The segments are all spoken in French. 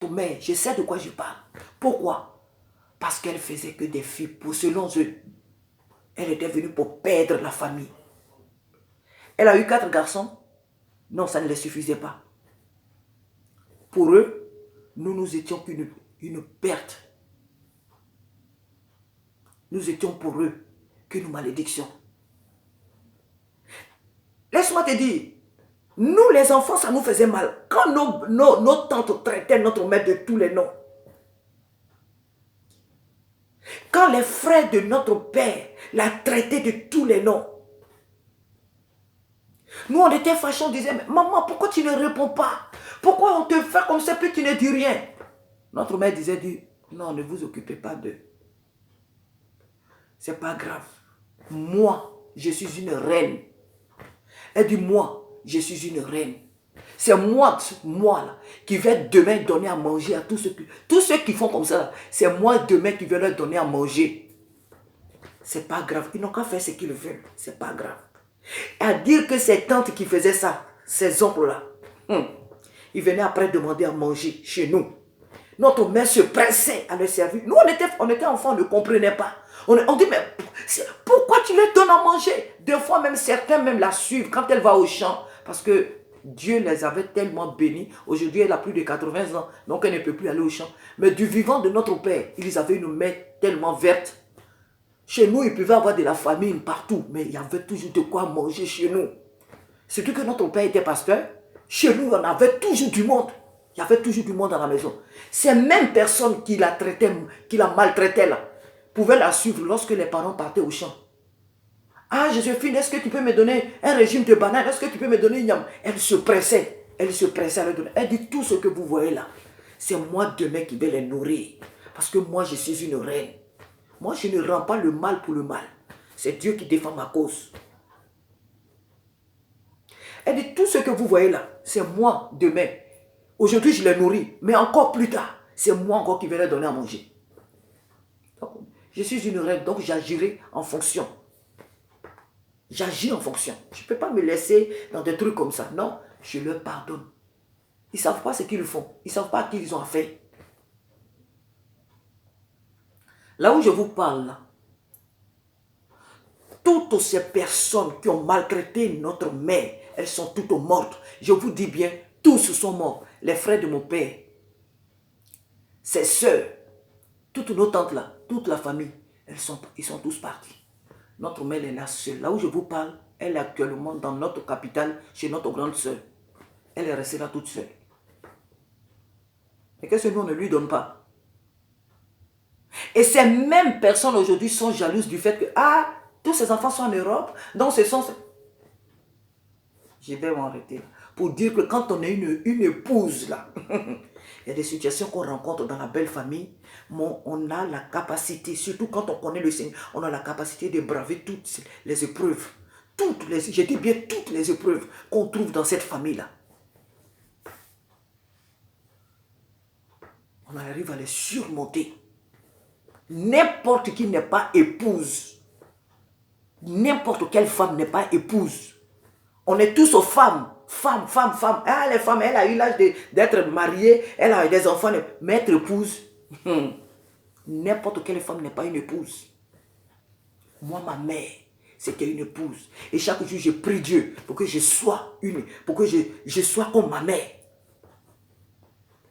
Mais je sais de quoi je parle. Pourquoi? Parce qu'elle faisait que des filles, pour selon eux. Elle était venue pour perdre la famille. Elle a eu 4 garçons. Non, ça ne les suffisait pas. Pour eux, nous étions qu'une perte. Nous étions pour eux qu'une malédiction. Laisse-moi te dire, nous les enfants, ça nous faisait mal. Quand nos tantes traitaient notre mère de tous les noms. Quand les frères de notre père la traitaient de tous les noms. Nous, on était fâchés, on disait, maman, pourquoi tu ne réponds pas? Pourquoi on te fait comme ça, puis tu ne dis rien? Notre mère disait, non, ne vous occupez pas d'eux. C'est pas grave. Moi, je suis une reine. Elle dit, moi, je suis une reine. C'est moi là, qui vais demain donner à manger à tous ceux qui font comme ça. C'est moi demain qui vais leur donner à manger. C'est pas grave. Ils n'ont qu'à faire ce qu'ils veulent. C'est pas grave. Et à dire que ces tantes qui faisaient ça, ces oncles-là, ils venaient après demander à manger chez nous. Notre mère se pressait à leur servir. Nous, on était enfants, on ne comprenait pas. On dit, mais pourquoi tu leur donnes à manger? Des fois, même certains même la suivent quand elle va au champ. Parce que Dieu les avait tellement bénis. Aujourd'hui, elle a plus de 80 ans. Donc, elle ne peut plus aller au champ. Mais du vivant de notre Père, ils avaient une main tellement verte. Chez nous, il pouvait avoir de la famine partout. Mais il y avait toujours de quoi manger chez nous. Surtout que notre Père était pasteur. Chez nous, on avait toujours du monde. Il y avait toujours du monde dans la maison. Ces mêmes personnes qui la traitaient, qui la maltraitaient là, pouvaient la suivre lorsque les parents partaient au champ. Ah, Joséphine, est-ce que tu peux me donner un régime de bananes? Est-ce que tu peux me donner une yam? Elle se pressait. Elle se pressait à leur donner. Elle dit, tout ce que vous voyez là, c'est moi demain qui vais les nourrir. Parce que moi, je suis une reine. Moi, je ne rends pas le mal pour le mal. C'est Dieu qui défend ma cause. Elle dit, tout ce que vous voyez là, c'est moi demain. Aujourd'hui, je les nourris. Mais encore plus tard, c'est moi encore qui vais leur donner à manger. Donc, je suis une reine, donc j'agirai en fonction. J'agis en fonction. Je ne peux pas me laisser dans des trucs comme ça. Non, je leur pardonne. Ils ne savent pas ce qu'ils font. Ils ne savent pas à qui ils ont affaire. Là où je vous parle, là, toutes ces personnes qui ont maltraité notre mère, elles sont toutes mortes. Je vous dis bien, tous sont morts. Les frères de mon père, ses soeurs, toutes nos tantes là, toute la famille, ils sont tous partis. Notre mère est là seule. Là où je vous parle, elle est actuellement dans notre capitale, chez notre grande soeur. Elle est restée là toute seule. Et qu'est-ce que nous, on ne lui donne pas? Et ces mêmes personnes aujourd'hui sont jalouses du fait que, ah, tous ces enfants sont en Europe, donc ce sont... Je vais m'arrêter là. Pour dire que quand on est une épouse là, il y a des situations qu'on rencontre dans la belle famille, mais on a la capacité, surtout quand on connaît le Seigneur, on a la capacité de braver toutes les épreuves. Je dis bien toutes les épreuves qu'on trouve dans cette famille-là. On arrive à les surmonter. N'importe qui n'est pas épouse. N'importe quelle femme n'est pas épouse. On est tous aux femmes. Femmes. Ah, les femmes, elle a eu l'âge d'être mariée, elle a eu des enfants, mais être épouse. N'importe quelle femme n'est pas une épouse. Moi, ma mère, c'était une épouse. Et chaque jour, je prie Dieu pour que je sois pour que je sois comme ma mère.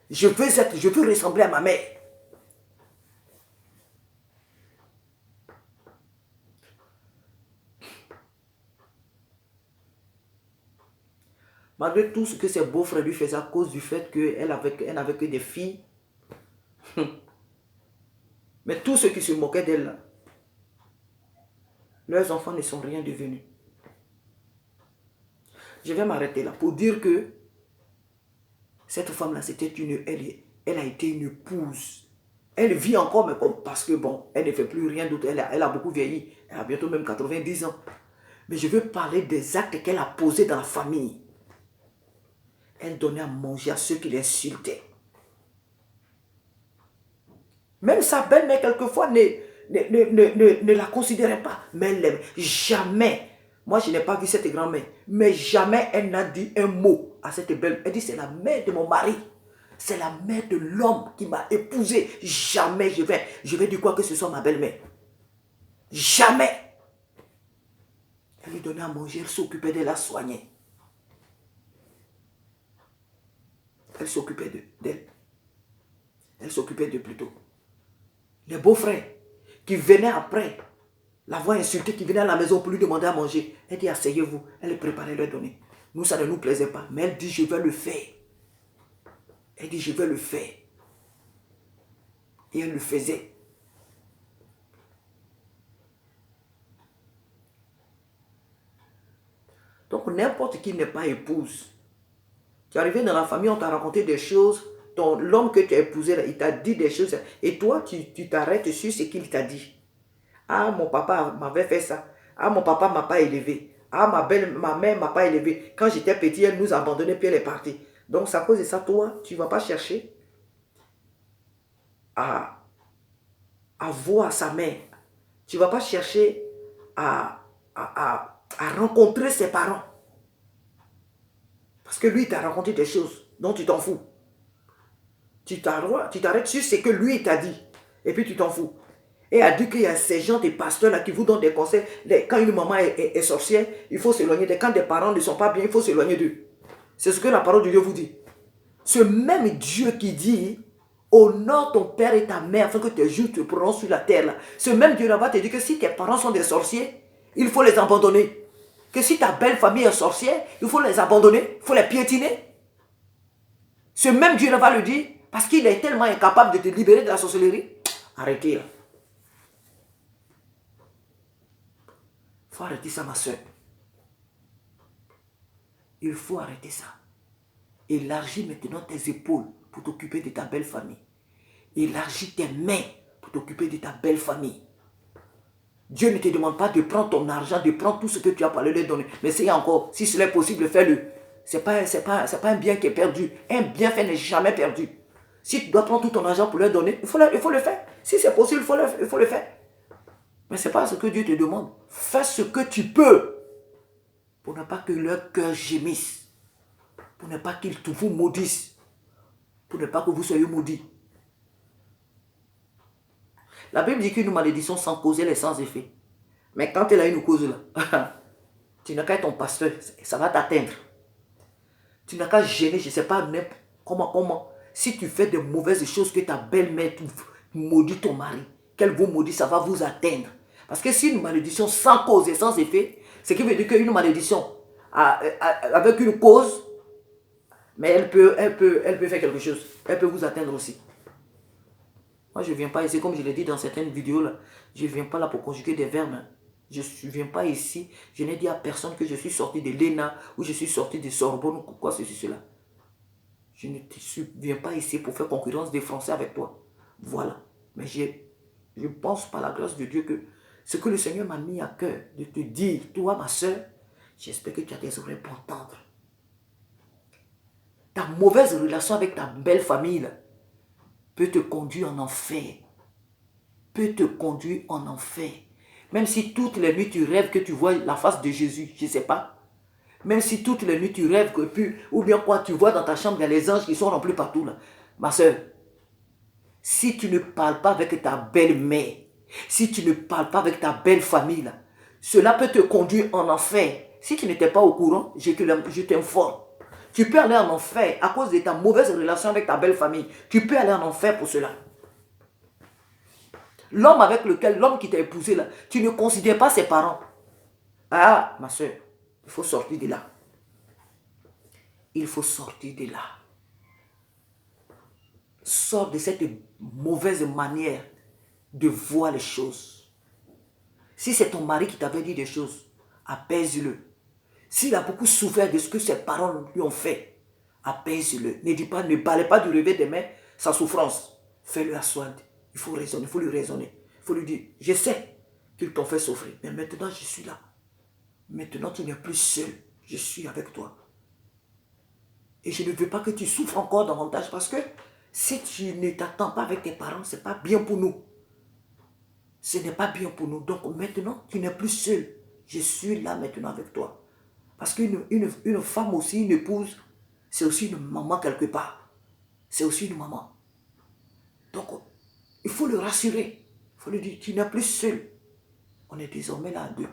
Je veux ressembler à ma mère. Malgré tout ce que ses beaux-frères lui faisaient à cause du fait qu'elle n'avait que des filles. Mais tous ceux qui se moquaient d'elle, leurs enfants ne sont rien devenus. Je vais m'arrêter là pour dire que cette femme-là, elle a été une épouse. Elle vit encore, mais parce que bon, elle ne fait plus rien d'autre. Elle a beaucoup vieilli. Elle a bientôt même 90 ans. Mais je veux parler des actes qu'elle a posés dans la famille. Elle donnait à manger à ceux qui l'insultaient. Même sa belle-mère, quelquefois, ne la considérait pas. Mais elle l'aimait. Jamais. Moi, je n'ai pas vu cette grand-mère. Mais jamais elle n'a dit un mot à cette belle-mère. Elle dit, c'est la mère de mon mari. C'est la mère de l'homme qui m'a épousé. Jamais je vais dire quoi que ce soit ma belle-mère. Jamais. Elle lui donnait à manger, elle s'occupait d'elle, la soignait. Elle s'occupait d'elle. Elle s'occupait de plutôt. Les beaux-frères qui venaient après l'avoir insulté, qui venaient à la maison pour lui demander à manger. Elle dit, asseyez-vous. Elle le préparait, leur donner. Nous, ça ne nous plaisait pas. Mais elle dit, je vais le faire. Elle dit, je vais le faire. Et elle le faisait. Donc, n'importe qui n'est pas épouse. Tu es arrivé dans la famille, on t'a raconté des choses. L'homme que tu as épousé, là, il t'a dit des choses. Et toi, tu t'arrêtes sur ce qu'il t'a dit. Ah, mon papa m'avait fait ça. Ah, mon papa ne m'a pas élevé. Ah, ma mère ne m'a pas élevé. Quand j'étais petit, elle nous abandonnait puis elle est partie. Donc, c'est à cause de ça, toi, tu ne vas pas chercher à voir sa mère. Tu ne vas pas chercher à rencontrer ses parents. Parce que lui, il t'a raconté des choses dont tu t'en fous. Tu t'arrêtes sur ce que lui t'a dit. Et puis tu t'en fous. Et a dit qu'il y a ces gens, des pasteurs là, qui vous donnent des conseils. Quand une maman est sorcière, il faut s'éloigner d'elle. Quand des parents ne sont pas bien, il faut s'éloigner d'eux. C'est ce que la parole de Dieu vous dit. Ce même Dieu qui dit, honore ton père et ta mère afin que tes jours te prononcent sur la terre. Là. Ce même Dieu là va te dire que si tes parents sont des sorciers, il faut les abandonner. Que si ta belle famille est sorcière, il faut les abandonner, il faut les piétiner. Ce même Dieu là va le dire, parce qu'il est tellement incapable de te libérer de la sorcellerie. Arrêtez là. Il faut arrêter ça, ma soeur. Il faut arrêter ça. Élargis maintenant tes épaules pour t'occuper de ta belle famille. Élargis tes mains pour t'occuper de ta belle famille. Dieu ne te demande pas de prendre ton argent, de prendre tout ce que tu as parlé de donner. Mais c'est encore, si cela est possible, fais-le. Ce n'est pas un bien qui est perdu. Un bienfait n'est jamais perdu. Si tu dois prendre tout ton argent pour leur donner, il faut le faire. Si c'est possible, il faut le faire. Mais ce n'est pas ce que Dieu te demande. Fais ce que tu peux pour ne pas que leur cœur gémisse. Pour ne pas qu'ils vous maudissent. Pour ne pas que vous soyez maudits. La Bible dit qu'une malédiction sans cause, elle est sans effet. Mais quand elle a une cause là, tu n'as qu'à être ton pasteur, ça va t'atteindre. Tu n'as qu'à gêner, je ne sais pas comment. Si tu fais de mauvaises choses que ta belle-mère maudit ton mari, qu'elle vous maudit, ça va vous atteindre. Parce que si une malédiction sans cause et sans effet, ce qui veut dire qu'une malédiction avec une cause, mais elle peut faire quelque chose. Elle peut vous atteindre aussi. Moi, je ne viens pas ici, comme je l'ai dit dans certaines vidéos, là, je ne viens pas là pour conjuguer des verbes. Hein. Je ne viens pas ici, je n'ai dit à personne que je suis sorti de l'ENA ou je suis sorti de Sorbonne ou quoi ceci, cela. Je ne viens pas ici pour faire concurrence des Français avec toi. Voilà. Mais je pense par la grâce de Dieu que ce que le Seigneur m'a mis à cœur de te dire, toi ma soeur, j'espère que tu as des oreilles pour entendre. Ta mauvaise relation avec ta belle famille là, peut te conduire en enfer. Peut te conduire en enfer. Même si toutes les nuits tu rêves que tu vois la face de Jésus, je ne sais pas. Même si toutes les nuits tu rêves que ou bien quoi, tu vois dans ta chambre, il y a les anges qui sont remplis partout là. Ma soeur, si tu ne parles pas avec ta belle-mère, si tu ne parles pas avec ta belle famille là, cela peut te conduire en enfer. Si tu n'étais pas au courant, je t'informe. Tu peux aller en enfer à cause de ta mauvaise relation avec ta belle famille. Tu peux aller en enfer pour cela. L'homme qui t'a épousé là, tu ne considères pas ses parents. Ah, ma soeur, il faut sortir de là. Il faut sortir de là. Sors de cette mauvaise manière de voir les choses. Si c'est ton mari qui t'avait dit des choses, apaise-le. S'il a beaucoup souffert de ce que ses parents lui ont fait, apaise-le. Ne parlez pas du revers des mains, sa souffrance. Fais-le asseoir. Il faut raisonner, il faut lui raisonner. Il faut lui dire, je sais qu'ils t'ont fait souffrir, mais maintenant je suis là. Maintenant tu n'es plus seul, je suis avec toi. Et je ne veux pas que tu souffres encore davantage parce que si tu ne t'attends pas avec tes parents, ce n'est pas bien pour nous. Ce n'est pas bien pour nous. Donc maintenant, tu n'es plus seul. Je suis là maintenant avec toi. Parce qu'une femme aussi, une épouse, c'est aussi une maman quelque part. c'est aussi une maman. Donc, il faut le rassurer. Il faut lui dire, tu n'es plus seul. On est désormais là à deux.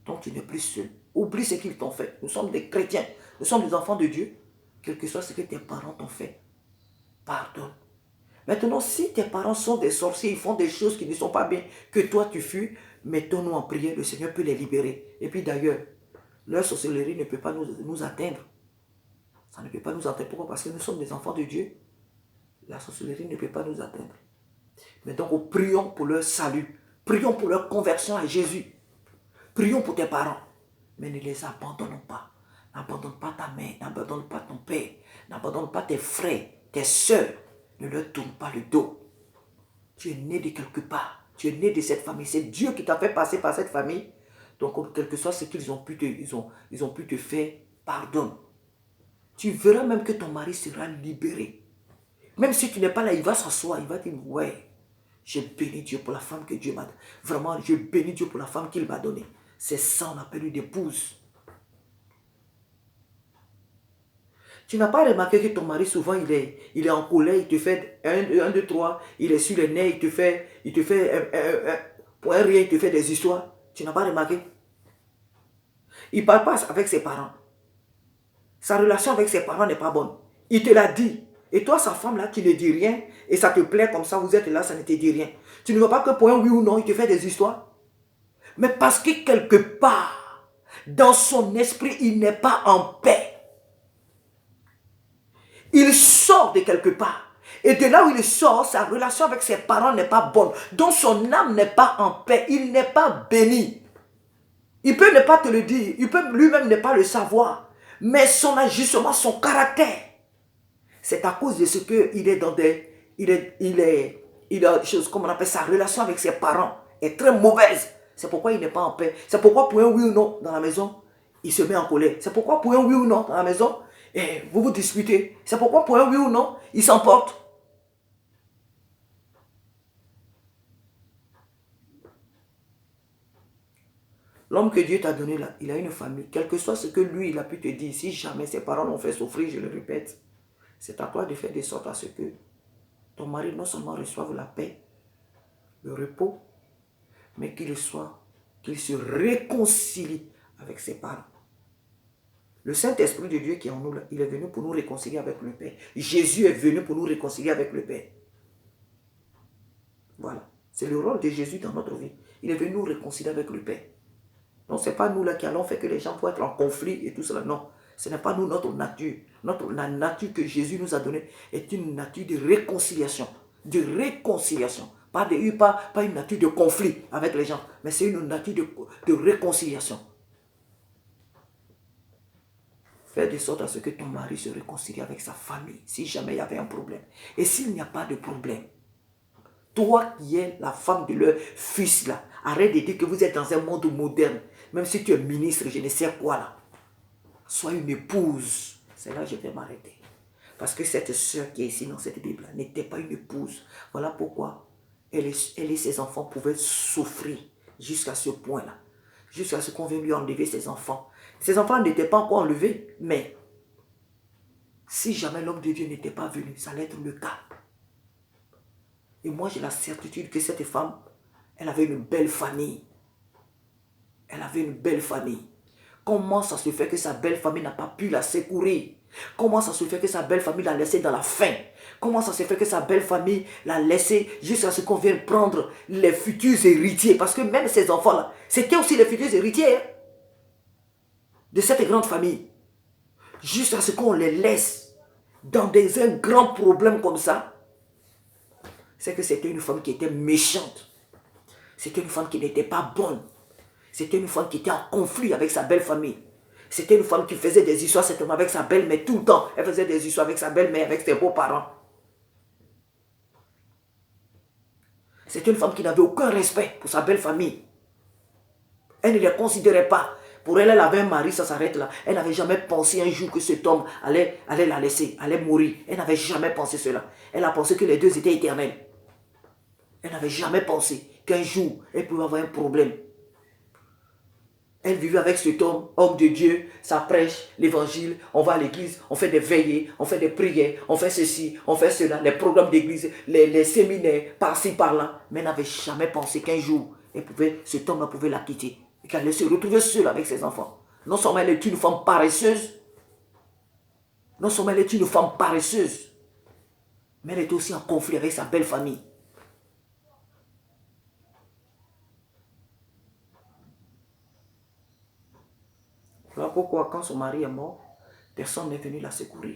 Donc, tu n'es plus seul. Oublie ce qu'ils t'ont fait. Nous sommes des chrétiens. Nous sommes des enfants de Dieu. Quel que soit ce que tes parents t'ont fait, pardonne. Maintenant, si tes parents sont des sorciers, ils font des choses qui ne sont pas bien, que toi tu fuis, mettons-nous en prière, le Seigneur peut les libérer. Et puis d'ailleurs, leur sorcellerie ne peut pas nous atteindre. Ça ne peut pas nous atteindre. Pourquoi? Parce que nous sommes des enfants de Dieu. La sorcellerie ne peut pas nous atteindre. Mais donc, prions pour leur salut. Prions pour leur conversion à Jésus. Prions pour tes parents. Mais ne les abandonnons pas. N'abandonne pas ta mère, n'abandonne pas ton père, n'abandonne pas tes frères, tes soeurs. Ne leur tourne pas le dos. Tu es né de quelque part. Tu es né de cette famille. C'est Dieu qui t'a fait passer par cette famille. Donc, quel que soit ce qu'ils ont pu te faire, pardonne. Tu verras même que ton mari sera libéré. Même si tu n'es pas là, il va s'asseoir, il va dire, ouais, j'ai béni Dieu pour la femme que Dieu m'a donnée. Vraiment, j'ai béni Dieu pour la femme qu'il m'a donnée. C'est ça, on appelle une épouse. Tu n'as pas remarqué que ton mari, souvent, il est en colère, il te fait 1, 2, 3, il est sur les nerfs, il te fait pour un rien, il te fait des histoires. Tu n'as pas remarqué? Il ne parle pas avec ses parents. Sa relation avec ses parents n'est pas bonne. Il te l'a dit. Et toi, sa femme, là, tu ne dis rien, et ça te plaît comme ça, vous êtes là, ça ne te dit rien. Tu ne vois pas que pour un oui ou non, il te fait des histoires. Mais parce que quelque part, dans son esprit, il n'est pas en paix. Il sort de quelque part. Et de là où il sort, sa relation avec ses parents n'est pas bonne. Donc son âme n'est pas en paix. Il n'est pas béni. Il peut ne pas te le dire. Il peut lui-même ne pas le savoir. Mais son agissement, son caractère, c'est à cause de ce qu'il est dans des... Il a des choses, comme on appelle ça, sa relation avec ses parents est très mauvaise. C'est pourquoi il n'est pas en paix. C'est pourquoi pour un oui ou non dans la maison, il se met en colère. C'est pourquoi pour un oui ou non dans la maison, vous vous disputez. C'est pourquoi pour un oui ou non, il s'emporte. L'homme que Dieu t'a donné là, il a une famille. Quel que soit ce que lui, il a pu te dire, si jamais ses parents l'ont fait souffrir, je le répète, c'est à toi de faire de sorte à ce que ton mari non seulement reçoive la paix, le repos, mais qu'il se réconcilie avec ses parents. Le Saint-Esprit de Dieu qui est en nous, là, il est venu pour nous réconcilier avec le Père. Jésus est venu pour nous réconcilier avec le Père. Voilà. C'est le rôle de Jésus dans notre vie. Il est venu nous réconcilier avec le Père. Donc, ce n'est pas nous là qui allons faire que les gens vont être en conflit et tout cela. Non. Ce n'est pas nous, notre nature. La nature que Jésus nous a donnée est une nature de réconciliation. De réconciliation. Pas une nature de conflit avec les gens, mais c'est une nature de réconciliation. Fais de sorte à ce que ton mari se réconcilie avec sa famille, si jamais il y avait un problème. Et s'il n'y a pas de problème, toi qui es la femme de leur fils là, arrête de dire que vous êtes dans un monde moderne. Même si tu es ministre, je ne sais quoi là. Sois une épouse. C'est là que je vais m'arrêter. Parce que cette soeur qui est ici dans cette Bible n'était pas une épouse. Voilà pourquoi elle et ses enfants pouvaient souffrir jusqu'à ce point-là. Jusqu'à ce qu'on vienne lui enlever ses enfants. Ses enfants n'étaient pas encore enlevés, mais si jamais l'homme de Dieu n'était pas venu, ça allait être le cas. Et moi, j'ai la certitude que cette femme, elle avait une belle famille. Elle avait une belle famille. Comment ça se fait que sa belle famille n'a pas pu la secourir? Comment ça se fait que sa belle famille l'a laissée dans la faim? Comment ça se fait que sa belle famille l'a laissée jusqu'à ce qu'on vienne prendre les futurs héritiers? Parce que même ces enfants-là, c'était aussi les futurs héritiers de cette grande famille. Jusqu'à ce qu'on les laisse dans un grand problème comme ça. C'est que c'était une femme qui était méchante. C'était une femme qui n'était pas bonne. C'était une femme qui était en conflit avec sa belle famille. C'était une femme qui faisait des histoires certainement avec sa belle-mère tout le temps. Elle faisait des histoires avec sa belle-mère, avec ses beaux-parents. C'était une femme qui n'avait aucun respect pour sa belle famille. Elle ne les considérait pas. Pour elle, elle avait un mari, ça s'arrête là. Elle n'avait jamais pensé un jour que cet homme allait la laisser, allait mourir. Elle n'avait jamais pensé cela. Elle a pensé que les deux étaient éternels. Elle n'avait jamais pensé qu'un jour, elle pouvait avoir un problème. Elle vivait avec cet homme de Dieu, ça prêche l'évangile, on va à l'église, on fait des veillées, on fait des prières, on fait ceci, on fait cela, les programmes d'église, les séminaires, par-ci, par-là. Mais elle n'avait jamais pensé qu'un jour, cet homme pouvait la quitter et qu'elle allait se retrouver seule avec ses enfants. Non seulement elle est une femme paresseuse, non seulement elle est une femme paresseuse, mais elle est aussi en conflit avec sa belle famille. Voilà pourquoi quand son mari est mort, personne n'est venu la secourir.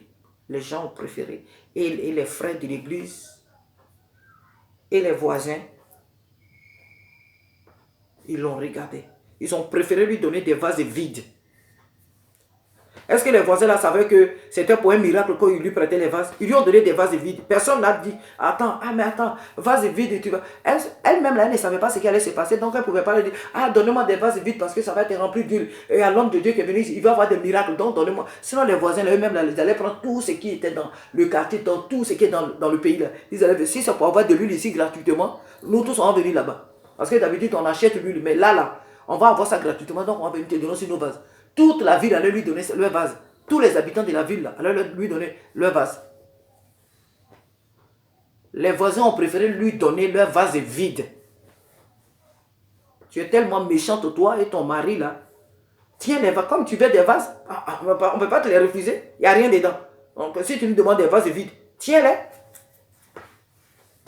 Les gens ont préféré, et les frères de l'église, et les voisins, ils l'ont regardé. Ils ont préféré lui donner des vases vides. Est-ce que les voisins là savaient que c'était pour un miracle quand ils lui prêtaient les vases? Ils lui ont donné des vases vides. Personne n'a dit, attends, mais attends, vase vide, tu vas. Elle-même là, elle ne savait pas ce qui allait se passer. Donc elle ne pouvait pas lui dire, donne-moi des vases vides parce que ça va être rempli d'huile. Et à l'homme de Dieu qui est venu, il va avoir des miracles. Donc donnez-moi. Sinon les voisins eux-mêmes là, ils allaient prendre tout ce qui était dans le quartier, dans tout ce qui est dans le pays là. Ils allaient dire, si ça peut avoir de l'huile ici gratuitement, nous tous on va venir là-bas. Parce que d'habitude on achète l'huile, mais là, on va avoir ça gratuitement, donc on va venir te donner sur nos vases. Toute la ville allait lui donner leur vase. Tous les habitants de la ville là, allaient lui donner leur vase. Les voisins ont préféré lui donner leur vase vide. Tu es tellement méchante, toi et ton mari là. Tiens les vases, comme tu veux des vases, on ne peut pas te les refuser. Il n'y a rien dedans. Donc si tu nous demandes des vases vides, tiens-les.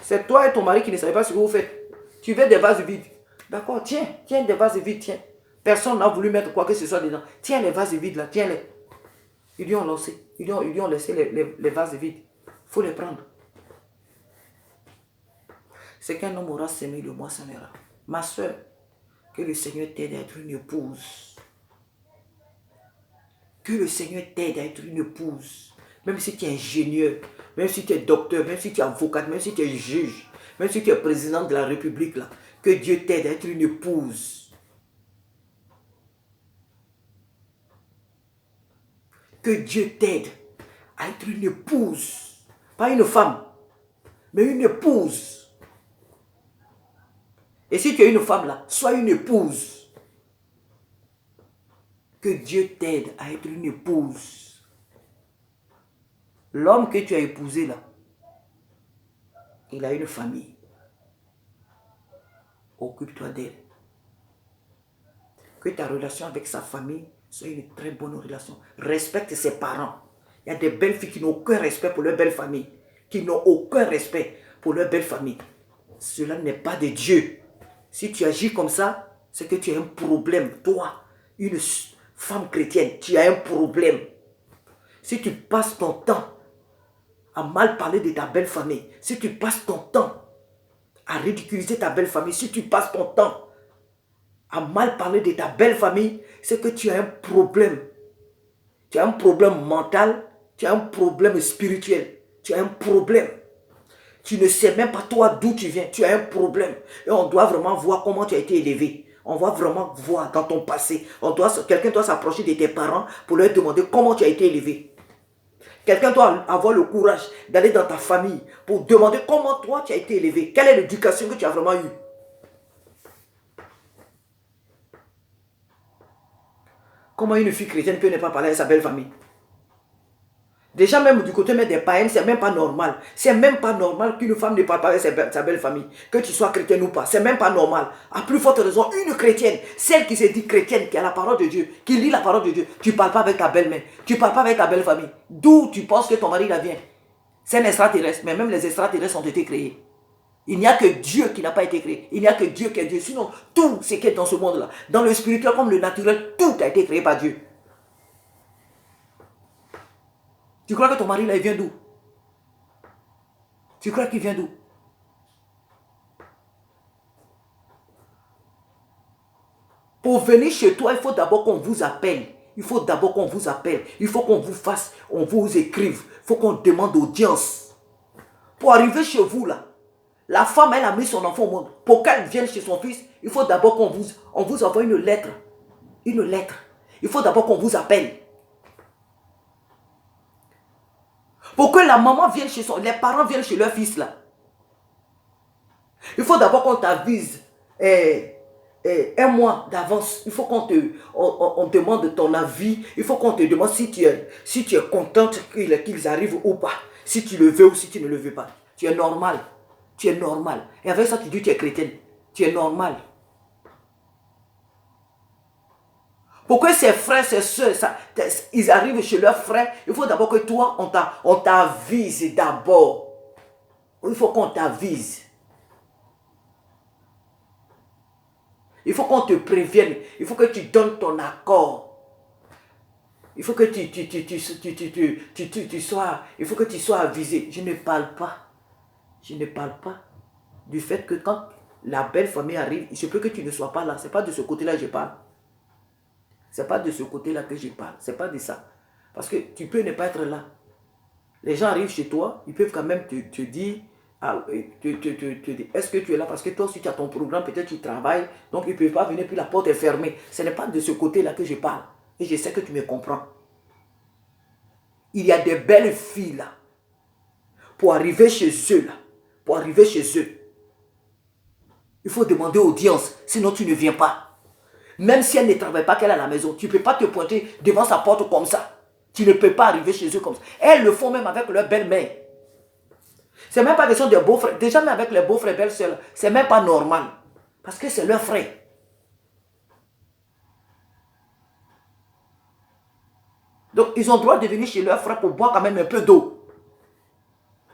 C'est toi et ton mari qui ne savez pas ce que vous faites. Tu veux des vases vides. D'accord, tiens des vases vides, tiens. Personne n'a voulu mettre quoi que ce soit dedans. Tiens les vases vides là, tiens-les. Ils lui ont lancé, ils lui ont laissé les vases vides. Il faut les prendre. C'est qu'un homme aura semé, le moissonnera. Ma soeur, que le Seigneur t'aide à être une épouse. Que le Seigneur t'aide à être une épouse. Même si tu es ingénieur, même si tu es docteur, même si tu es avocat, même si tu es juge, même si tu es président de la République, là, que Dieu t'aide à être une épouse. Que Dieu t'aide à être une épouse. Pas une femme, mais une épouse. Et si tu es une femme là, sois une épouse. Que Dieu t'aide à être une épouse. L'homme que tu as épousé là, il a une famille. Occupe-toi d'elle. Que ta relation avec sa famille soit une très bonne relation. Respecte ses parents. Il y a des belles filles qui n'ont aucun respect pour leur belle famille. Qui n'ont aucun respect pour leur belle famille. Cela n'est pas de Dieu. Si tu agis comme ça, c'est que tu as un problème. Toi, une femme chrétienne, tu as un problème. Si tu passes ton temps à mal parler de ta belle famille, si tu passes ton temps à ridiculiser ta belle famille, si tu passes ton temps à mal parler de ta belle famille, c'est que tu as un problème. Tu as un problème mental, tu as un problème spirituel, tu as un problème. Tu ne sais même pas toi d'où tu viens, tu as un problème. Et on doit vraiment voir comment tu as été élevé. On va vraiment voir dans ton passé. Quelqu'un doit s'approcher de tes parents pour leur demander comment tu as été élevé. Quelqu'un doit avoir le courage d'aller dans ta famille pour demander comment toi tu as été élevé. Quelle est l'éducation que tu as vraiment eue. Comment une fille chrétienne peut ne pas parler à sa belle famille? Déjà même du côté même des païens, c'est même pas normal. C'est même pas normal qu'une femme ne parle pas avec sa belle famille. Que tu sois chrétienne ou pas, c'est même pas normal. À plus forte raison, une chrétienne, celle qui se dit chrétienne, qui a la parole de Dieu, qui lit la parole de Dieu, tu ne parles pas avec ta belle-mère, tu ne parles pas avec ta belle famille. D'où tu penses que ton mari là vient? C'est un extraterrestre, mais même les extraterrestres ont été créés. Il n'y a que Dieu qui n'a pas été créé. Il n'y a que Dieu qui est Dieu. Sinon, tout ce qui est dans ce monde-là, dans le spirituel comme le naturel, tout a été créé par Dieu. Tu crois que ton mari là, il vient d'où? Tu crois qu'il vient d'où? Pour venir chez toi, il faut d'abord qu'on vous appelle. Il faut d'abord qu'on vous appelle. Il faut qu'on vous fasse, on vous écrive. Il faut qu'on demande audience. Pour arriver chez vous là, la femme, elle a mis son enfant au monde. Pour qu'elle vienne chez son fils, il faut d'abord qu'on vous envoie une lettre. Une lettre. Il faut d'abord qu'on vous appelle. Pour que la maman vienne chez les parents viennent chez leur fils là. Il faut d'abord qu'on t'avise. un mois d'avance. Il faut on demande ton avis. Il faut qu'on te demande si tu es contente qu'ils arrivent ou pas. Si tu le veux ou si tu ne le veux pas. Tu es normal. Tu es normal. Et avec ça, tu dis que tu es chrétienne. Tu es normal. Pourquoi ses frères, ses soeurs, ils arrivent chez leurs frères, il faut d'abord que toi, on t'avise d'abord. Il faut qu'on t'avise. Il faut qu'on te prévienne. Il faut que tu donnes ton accord. Il faut que il faut que tu sois avisé. Je ne parle pas. Je ne parle pas du fait que quand la belle famille arrive, il se peut que tu ne sois pas là. Ce n'est pas de ce côté-là que je parle. Ce n'est pas de ce côté-là que je parle. Ce n'est pas de ça. Parce que tu peux ne pas être là. Les gens arrivent chez toi, ils peuvent quand même te dire, est-ce que tu es là? Parce que toi aussi tu as ton programme, peut-être tu travailles, donc ils ne peuvent pas venir, puis la porte est fermée. Ce n'est pas de ce côté-là que je parle. Et je sais que tu me comprends. Il y a des belles filles là. Pour arriver chez eux là, pour arriver chez eux, il faut demander audience, sinon tu ne viens pas. Même si elle ne travaille pas, qu'elle est à la maison, tu ne peux pas te pointer devant sa porte comme ça. Tu ne peux pas arriver chez eux comme ça. Elles le font même avec leur belle-mère. C'est même pas question de beaux-frères. Déjà, même avec les beaux-frères et belles-sœurs, c'est même pas normal. Parce que c'est leur frère. Donc, ils ont le droit de venir chez leur frère pour boire quand même un peu d'eau.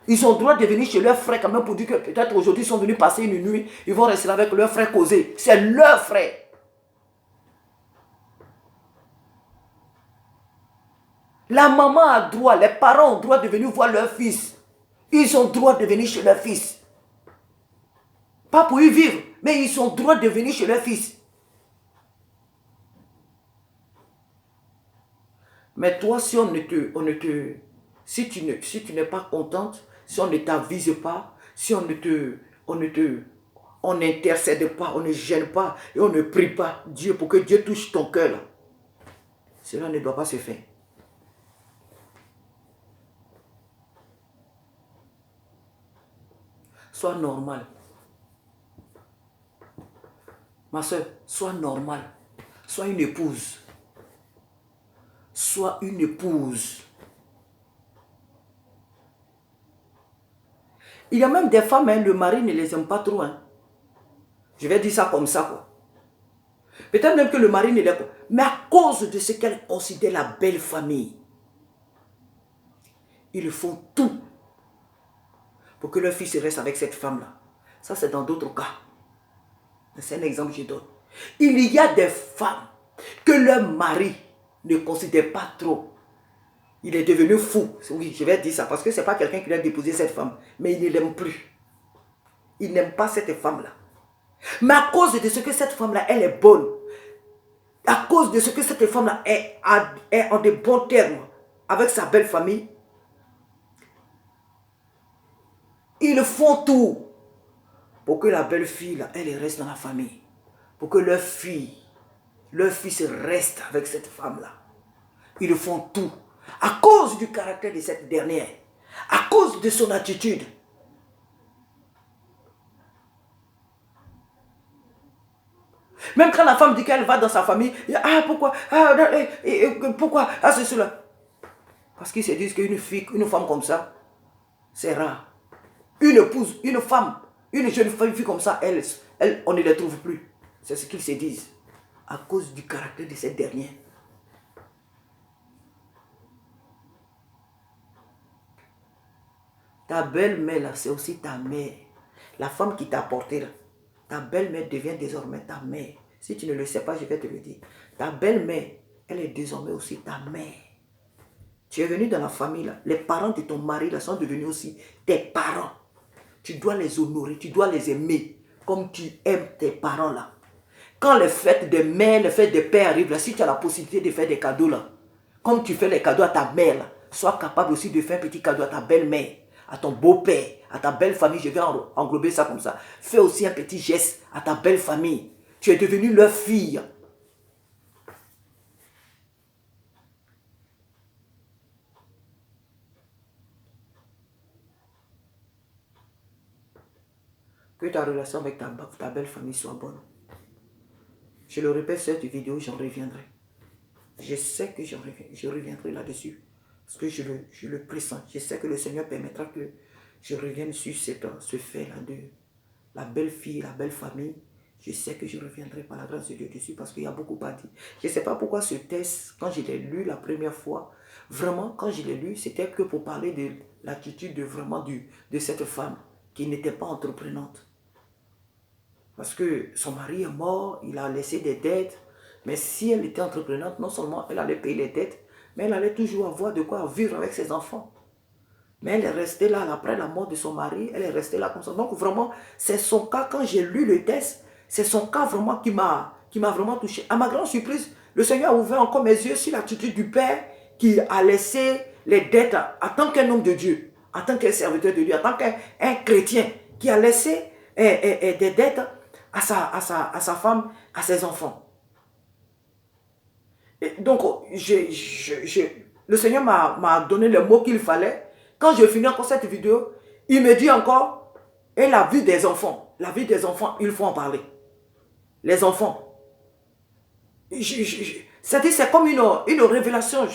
Ils ont le droit de venir chez leur frère quand même pour dire que peut-être aujourd'hui ils sont venus passer une nuit, ils vont rester là avec leur frère causer. C'est leur frère. La maman a droit, les parents ont droit de venir voir leur fils. Ils ont droit de venir chez leur fils. Pas pour y vivre, mais ils ont droit de venir chez leur fils. Mais toi, si si tu n'es pas contente, si on ne t'avise pas, si on n'intercède pas, on ne gêne pas et on ne prie pas Dieu pour que Dieu touche ton cœur, cela ne doit pas se faire. Sois normal. Ma soeur, sois normal. Sois une épouse. Sois une épouse. Il y a même des femmes, hein, le mari ne les aime pas trop. Hein. Je vais dire ça comme ça, quoi. Peut-être même que le mari ne l'aime pas. Mais à cause de ce qu'elle considère la belle famille, ils font tout pour que leur fils reste avec cette femme-là. Ça, c'est dans d'autres cas. C'est un exemple que je donne. Il y a des femmes que leur mari ne considère pas trop. Il est devenu fou. Oui, je vais dire ça parce que ce n'est pas quelqu'un qui a déposé cette femme. Mais il ne l'aime plus. Il n'aime pas cette femme-là. Mais à cause de ce que cette femme-là, elle est bonne. À cause de ce que cette femme-là est en de bons termes avec sa belle famille. Ils font tout pour que la belle fille, là, elle reste dans la famille. Pour que leur fils reste avec cette femme-là. Ils font tout. À cause du caractère de cette dernière. À cause de son attitude. Même quand la femme dit qu'elle va dans sa famille, ah pourquoi, pourquoi, ah c'est cela. Parce qu'ils se disent qu'une femme comme ça, c'est rare. Une épouse, une femme, une jeune fille comme ça, on ne les trouve plus. C'est ce qu'ils se disent. À cause du caractère de cette dernière. Ta belle-mère, là, c'est aussi ta mère. La femme qui t'a porté, là, ta belle-mère devient désormais ta mère. Si tu ne le sais pas, je vais te le dire. Ta belle-mère, elle est désormais aussi ta mère. Tu es venu dans la famille, là. Les parents de ton mari là, sont devenus aussi tes parents. Tu dois les honorer, tu dois les aimer comme tu aimes tes parents là. Quand les fêtes des mères, les fêtes des pères arrivent là, si tu as la possibilité de faire des cadeaux là, comme tu fais les cadeaux à ta mère là, sois capable aussi de faire un petit cadeau à ta belle-mère, à ton beau-père, à ta belle famille, je vais englober ça comme ça. Fais aussi un petit geste à ta belle famille. Tu es devenu leur fille. Que ta relation avec ta belle famille soit bonne. Je le répète, cette vidéo, j'en reviendrai. Je sais que je reviendrai là-dessus. Parce que je le pressens. Je sais que le Seigneur permettra que je revienne sur ce fait-là de la belle fille, la belle famille. Je sais que je reviendrai par la grâce de Dieu dessus parce qu'il y a beaucoup à dire. Je ne sais pas pourquoi ce texte, quand je l'ai lu la première fois, vraiment, quand je l'ai lu, c'était que pour parler de l'attitude de cette femme qui n'était pas entreprenante. Parce que son mari est mort, il a laissé des dettes. Mais si elle était entreprenante, non seulement elle allait payer les dettes, mais elle allait toujours avoir de quoi vivre avec ses enfants. Mais elle est restée là, après la mort de son mari, elle est restée là comme ça. Donc vraiment, c'est son cas, quand j'ai lu le texte, c'est son cas vraiment qui m'a vraiment touché. À ma grande surprise, le Seigneur a ouvert encore mes yeux sur l'attitude du Père qui a laissé les dettes en tant qu'un homme de Dieu, en tant qu'un serviteur de Dieu, en tant qu'un chrétien, qui a laissé des dettes à sa femme, à ses enfants. Et donc, le Seigneur m'a donné le mot qu'il fallait. Quand je finis encore cette vidéo, il me dit encore, et la vie des enfants, il faut en parler. Les enfants. C'est comme une révélation.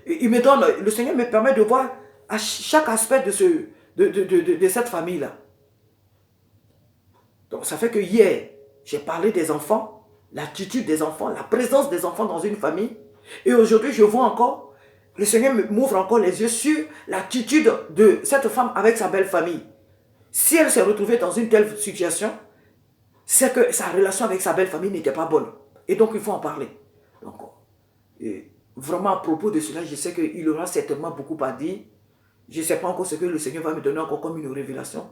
Le Seigneur me permet de voir à chaque aspect de cette famille-là. Donc, ça fait que hier, j'ai parlé des enfants, l'attitude des enfants, la présence des enfants dans une famille. Et aujourd'hui, je vois encore, le Seigneur m'ouvre encore les yeux sur l'attitude de cette femme avec sa belle famille. Si elle s'est retrouvée dans une telle situation, c'est que sa relation avec sa belle famille n'était pas bonne. Et donc, il faut en parler. Donc, vraiment, à propos de cela, je sais qu'il aura certainement beaucoup à dire. Je ne sais pas encore ce que le Seigneur va me donner encore comme une révélation.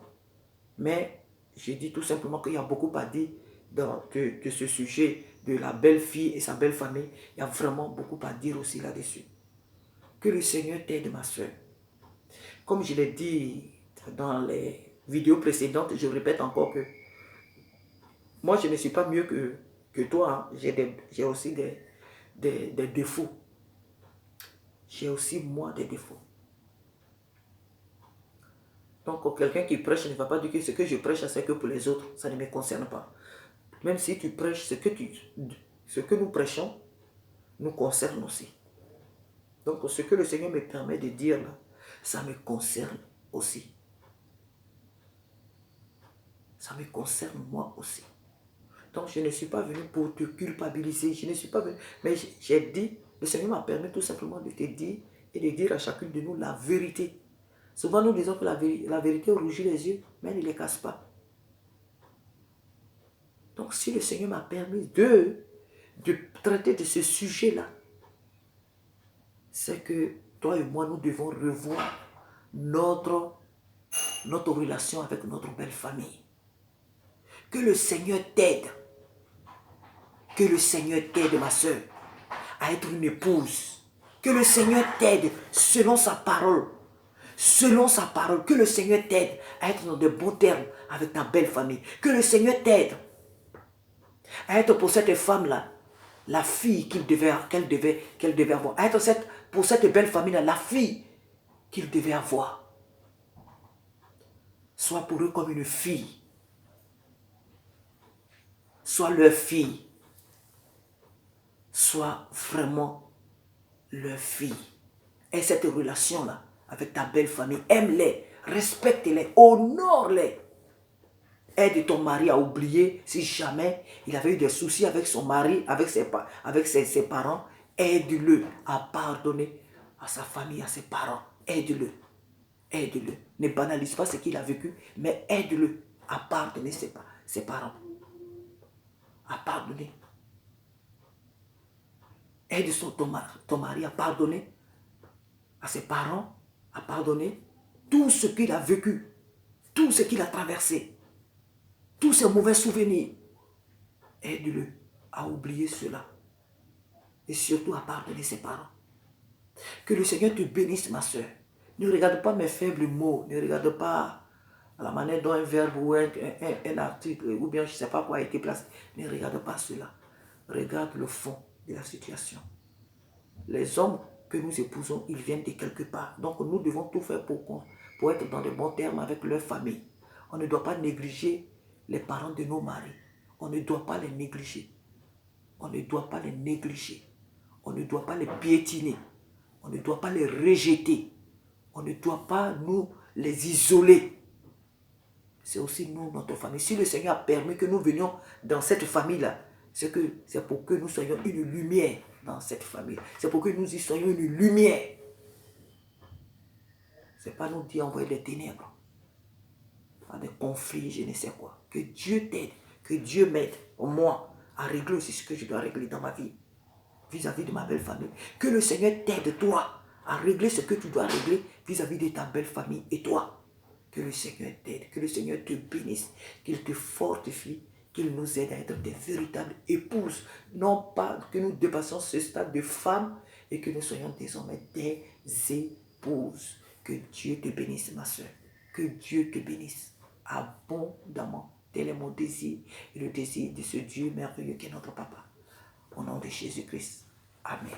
Mais j'ai dit tout simplement qu'il y a beaucoup à dire de ce sujet de la belle fille et sa belle famille. Il y a vraiment beaucoup à dire aussi là-dessus. Que le Seigneur t'aide, ma soeur. Comme je l'ai dit dans les vidéos précédentes, je répète encore que moi, je ne suis pas mieux que toi. Hein. J'ai aussi des défauts. J'ai aussi, moi, des défauts. Donc, quelqu'un qui prêche ne va pas dire que ce que je prêche, c'est que pour les autres, ça ne me concerne pas. Même si tu prêches, ce que nous prêchons nous concerne aussi. Donc, ce que le Seigneur me permet de dire là, ça me concerne aussi. Ça me concerne moi aussi. Donc, je ne suis pas venu pour te culpabiliser. Je ne suis pas venu. Mais j'ai dit, le Seigneur m'a permis tout simplement de te dire et de dire à chacune de nous la vérité. Souvent, nous disons que la vérité rougit les yeux, mais elle ne les casse pas. Donc, si le Seigneur m'a permis de traiter de ce sujet-là, c'est que toi et moi, nous devons revoir notre relation avec notre belle famille. Que le Seigneur t'aide. Que le Seigneur t'aide, ma soeur, à être une épouse. Que le Seigneur t'aide selon sa parole. Selon sa parole. Que le Seigneur t'aide à être dans de bons termes avec ta belle famille. Que le Seigneur t'aide à être pour cette femme-là la fille qu'elle devait avoir. À être pour cette belle famille-là la fille qu'il devait avoir. Sois pour eux comme une fille. Sois leur fille. Sois vraiment leur fille. Et cette relation-là avec ta belle famille, aime-les, respecte-les, honore-les. Aide ton mari à oublier si jamais il avait eu des soucis avec son mari, avec ses parents. Aide-le à pardonner à sa famille, à ses parents. Aide-le. Aide-le. Ne banalise pas ce qu'il a vécu, mais aide-le à pardonner ses parents. À pardonner. Aide ton mari à pardonner à ses parents, à pardonner tout ce qu'il a vécu, tout ce qu'il a traversé, tous ses mauvais souvenirs. Aide-le à oublier cela et surtout à pardonner ses parents. Que le Seigneur te bénisse, ma soeur. Ne regarde pas mes faibles mots, ne regarde pas la manière dont un verbe ou un article ou bien je ne sais pas quoi a été placé. Ne regarde pas cela. Regarde le fond de la situation. Les hommes que nous épousons, ils viennent de quelque part. Donc nous devons tout faire pour être dans de bons termes avec leur famille. On ne doit pas négliger les parents de nos maris. On ne doit pas les négliger. On ne doit pas les négliger. On ne doit pas les piétiner. On ne doit pas les rejeter. On ne doit pas nous les isoler. C'est aussi nous, notre famille. Si le Seigneur a permis que nous venions dans cette famille-là, c'est pour que nous soyons une lumière dans cette famille. C'est pour que nous y soyons une lumière. Ce n'est pas nous dire envoyer des ténèbres, à des conflits, je ne sais quoi. Que Dieu t'aide, que Dieu m'aide, moi, à régler aussi ce que je dois régler dans ma vie, vis-à-vis de ma belle famille. Que le Seigneur t'aide, toi, à régler ce que tu dois régler vis-à-vis de ta belle famille et toi. Que le Seigneur t'aide, que le Seigneur te bénisse, qu'il te fortifie, qu'il nous aide à être des véritables épouses. Non pas que nous dépassons ce stade de femme et que nous soyons désormais des épouses. Que Dieu te bénisse, ma soeur. Que Dieu te bénisse abondamment. Tel est mon désir et le désir de ce Dieu merveilleux qui est notre Papa. Au nom de Jésus-Christ. Amen.